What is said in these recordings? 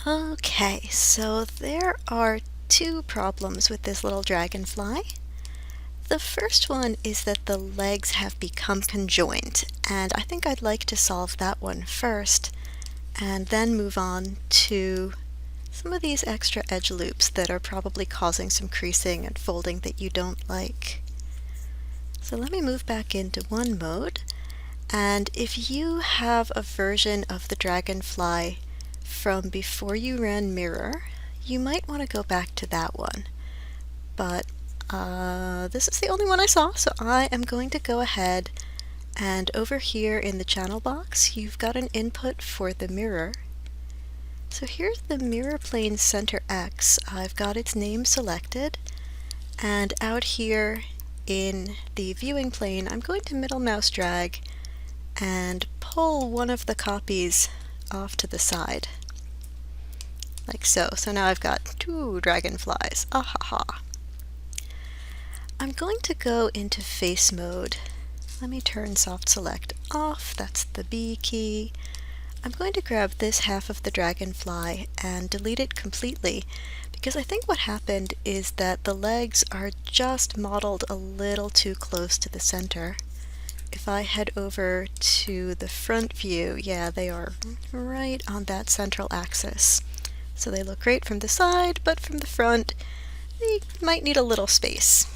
Okay, so there are two problems with this little dragonfly. The first one is that the legs have become conjoined, and I think I'd like to solve that one first, and then move on to some of these extra edge loops that are probably causing some creasing and folding that you don't like. So let me move back into one mode, and if you have a version of the dragonfly from before you ran Mirror, you might want to go back to that one. But this is the only one I saw, so I am going to go ahead, and over here in the channel box you've got an input for the mirror. So here's the mirror plane center X. I've got its name selected, and out here in the viewing plane I'm going to middle mouse drag and pull one of the copies off to the side, like so. So now I've got two dragonflies. Ah ha ha. I'm going to go into face mode. Let me turn soft select off, that's the B key. I'm going to grab this half of the dragonfly and delete it completely, because I think what happened is that the legs are just modeled a little too close to the center. If I head over to the front view, yeah, they are right on that central axis. So they look great from the side, but from the front, they might need a little space.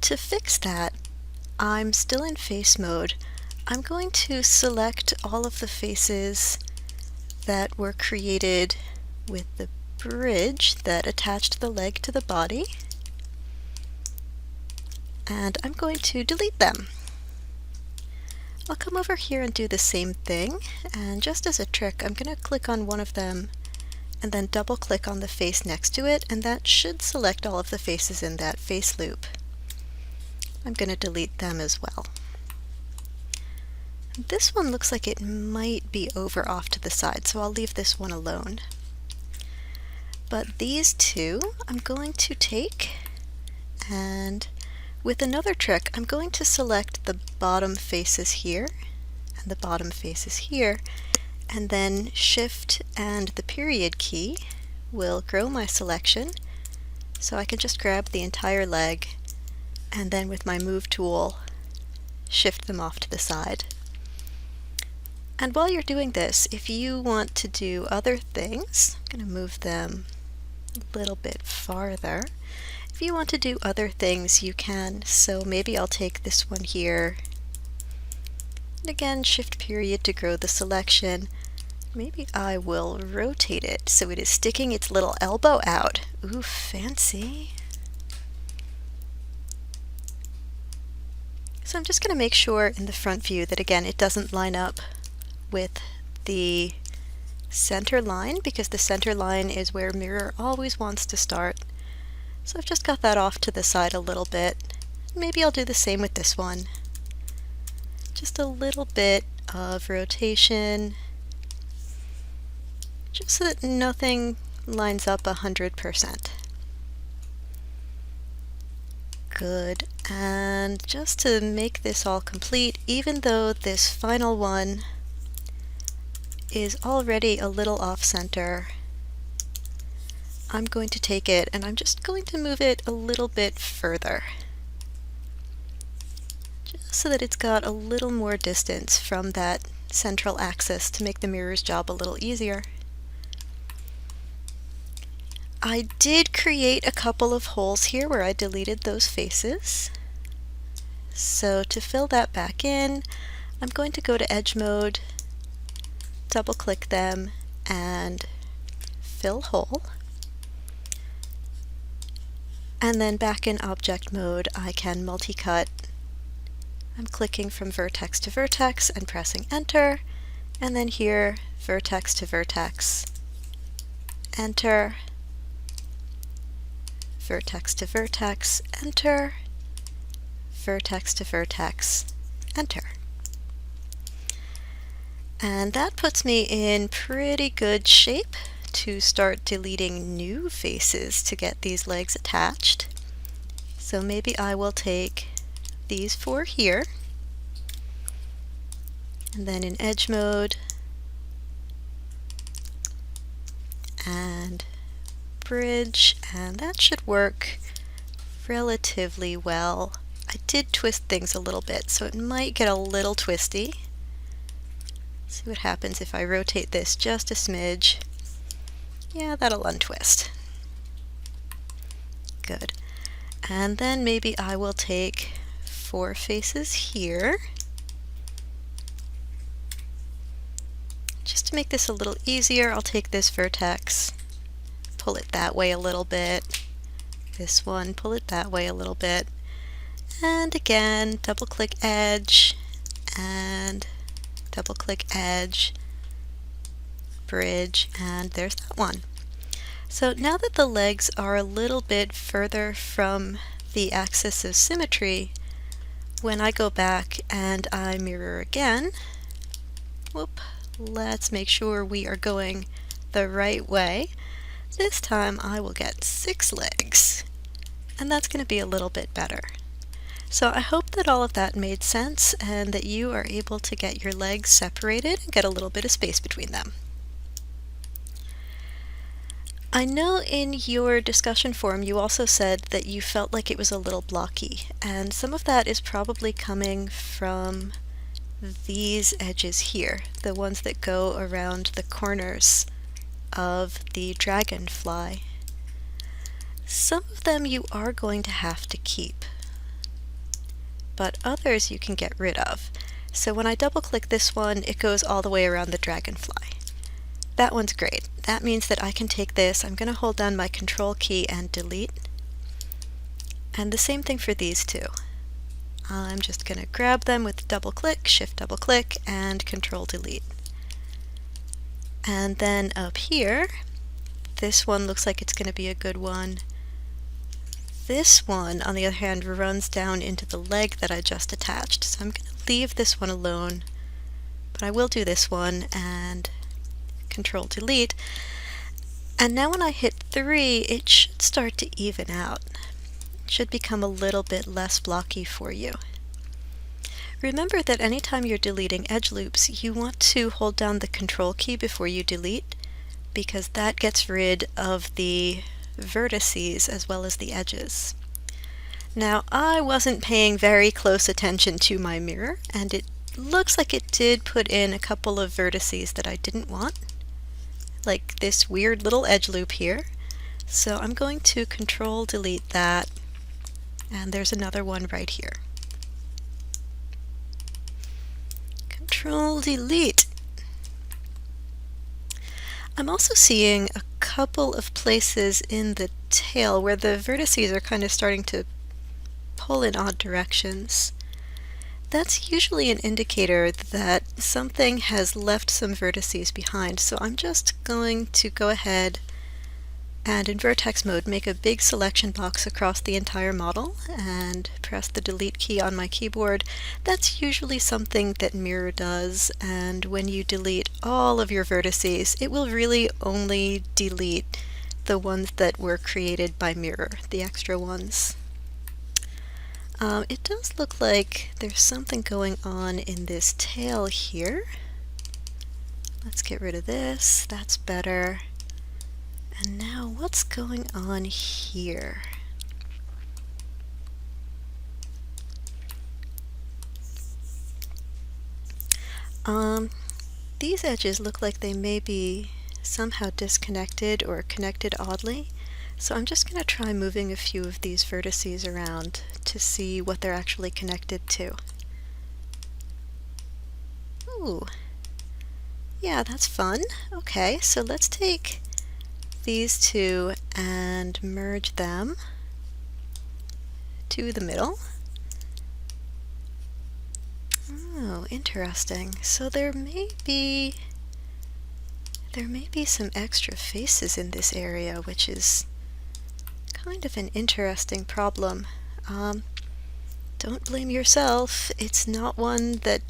To fix that, I'm still in face mode. I'm going to select all of the faces that were created with the bridge that attached the leg to the body, and I'm going to delete them. I'll come over here and do the same thing, and just as a trick I'm going to click on one of them and then double click on the face next to it, and that should select all of the faces in that face loop. I'm going to delete them as well. This one looks like it might be over off to the side, so I'll leave this one alone. But these two I'm going to take, and with another trick I'm going to select the bottom faces here and the bottom faces here, and then Shift and the period key will grow my selection, so I can just grab the entire leg and then with my move tool shift them off to the side. And while you're doing this, if you want to do other things, I'm going to move them a little bit farther. If you want to do other things, you can. So maybe I'll take this one here, and again shift period to grow the selection. Maybe I will rotate it so it is sticking its little elbow out. Ooh, fancy. So I'm just going to make sure in the front view that again it doesn't line up with the center line, because the center line is where Mirror always wants to start. So I've just got that off to the side a little bit. Maybe I'll do the same with this one. Just a little bit of rotation, just so that nothing lines up 100%. Good. And just to make this all complete, even though this final one is already a little off-center, I'm going to take it and I'm just going to move it a little bit further, just so that it's got a little more distance from that central axis to make the mirror's job a little easier. I did create a couple of holes here where I deleted those faces. So to fill that back in, I'm going to go to Edge Mode, double click them, and fill hole. And then back in Object Mode I can multi-cut. I'm clicking from vertex to vertex and pressing Enter, and then here vertex to vertex, Enter, vertex to vertex, Enter, vertex to vertex, Enter. And that puts me in pretty good shape to start deleting new faces to get these legs attached. So maybe I will take these four here, and then in Edge Mode and bridge, and that should work relatively well. I did twist things a little bit, so it might get a little twisty. See what happens if I rotate this just a smidge. Yeah, that'll untwist. Good. And then maybe I will take 4 faces here. Just to make this a little easier, I'll take this vertex, pull it that way a little bit. This one, pull it that way a little bit. And again, double click edge, and double click edge, bridge, and there's that one. So now that the legs are a little bit further from the axis of symmetry, when I go back and I mirror again, whoop, let's make sure we are going the right way. This time I will get 6 legs, and that's going to be a little bit better. So I hope that all of that made sense and that you are able to get your legs separated and get a little bit of space between them. I know in your discussion forum you also said that you felt like it was a little blocky, and some of that is probably coming from these edges here, the ones that go around the corners of the dragonfly. Some of them you are going to have to keep, but others you can get rid of. So when I double click this one, it goes all the way around the dragonfly. That one's great. That means that I can take this, I'm going to hold down my control key and delete. And the same thing for these two. I'm just going to grab them with double click, shift double click, and control delete. And then up here, this one looks like it's going to be a good one. This one, on the other hand, runs down into the leg that I just attached. So I'm going to leave this one alone, but I will do this one and control delete. And now when I hit 3, it should start to even out. It should become a little bit less blocky for you. Remember that anytime you're deleting edge loops, you want to hold down the control key before you delete, because that gets rid of the vertices as well as the edges. Now, I wasn't paying very close attention to my mirror, and it looks like it did put in a couple of vertices that I didn't want, like this weird little edge loop here. So I'm going to control delete that, and there's another one right here. Control delete. I'm also seeing a couple of places in the tail where the vertices are kind of starting to pull in odd directions. That's usually an indicator that something has left some vertices behind, so I'm just going to go ahead and in vertex mode make a big selection box across the entire model and press the delete key on my keyboard. That's usually something that Mirror does, and when you delete all of your vertices, it will really only delete the ones that were created by Mirror, the extra ones. It does look like there's something going on in this tail here. Let's get rid of this, that's better. And now what's going on here? These edges look like they may be somehow disconnected or connected oddly. So I'm just going to try moving a few of these vertices around to see what they're actually connected to. Ooh, yeah, that's fun. Okay, so let's take these two and merge them to the middle. Oh, interesting. So there may be some extra faces in this area, which is kind of an interesting problem. Don't blame yourself. It's not one that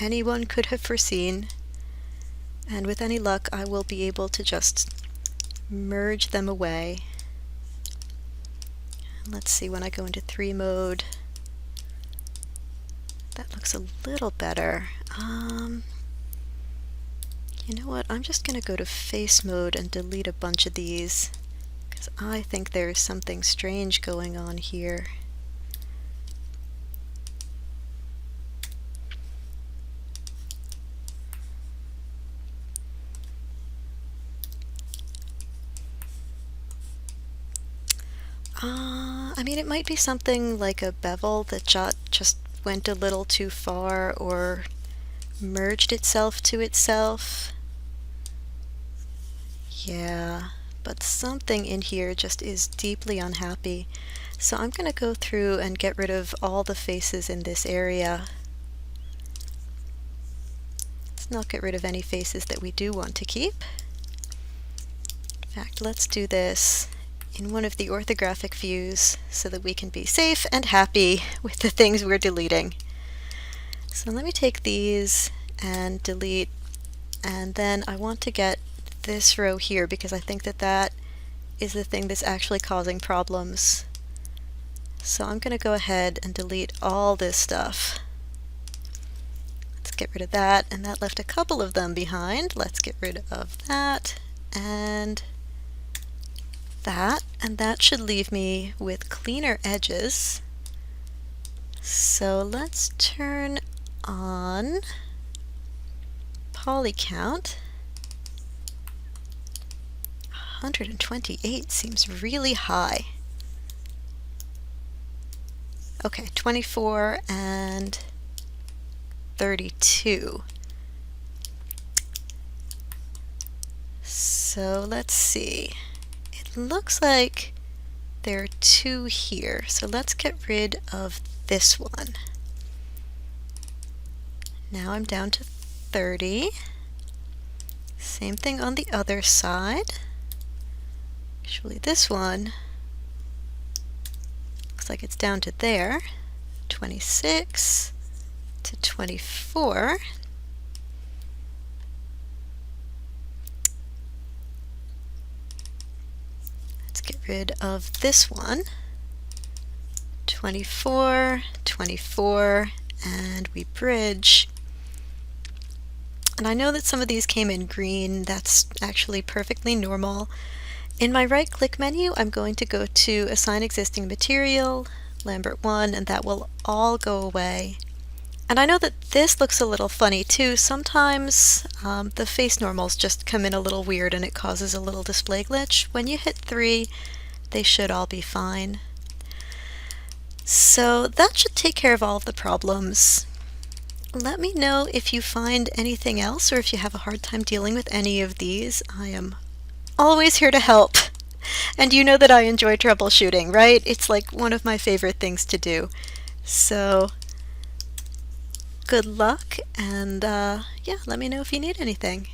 anyone could have foreseen. And with any luck, I will be able to just merge them away. Let's see, when I go into 3 mode, that looks a little better. You know what? I'm just going to go to face mode and delete a bunch of these because I think there's something strange going on here. I mean, it might be something like a bevel that just went a little too far or merged itself to itself. Yeah, but something in here just is deeply unhappy. So I'm going to go through and get rid of all the faces in this area. Let's not get rid of any faces that we do want to keep. In fact, let's do this in one of the orthographic views so that we can be safe and happy with the things we're deleting. So let me take these and delete, and then I want to get this row here because I think that that is the thing that's actually causing problems. So I'm going to go ahead and delete all this stuff. Let's get rid of that, and that left a couple of them behind. Let's get rid of that and that, and that should leave me with cleaner edges. So let's turn on poly count. 128 seems really high. Okay, 24 and 32. So let's see. It looks like there are two here, so let's get rid of this one. Now I'm down to 30. Same thing on the other side. Actually, this one looks like it's down to there. 26 to 24. Let's get rid of this one. 24, 24, and we bridge. And I know that some of these came in green. That's actually perfectly normal. In my right-click menu, I'm going to go to Assign Existing Material, Lambert 1, and that will all go away. And I know that this looks a little funny too. Sometimes the face normals just come in a little weird and it causes a little display glitch. When you hit 3, they should all be fine. So that should take care of all of the problems. Let me know if you find anything else or if you have a hard time dealing with any of these. I am always here to help. And you know that I enjoy troubleshooting, right? It's like one of my favorite things to do. So good luck, and yeah, let me know if you need anything.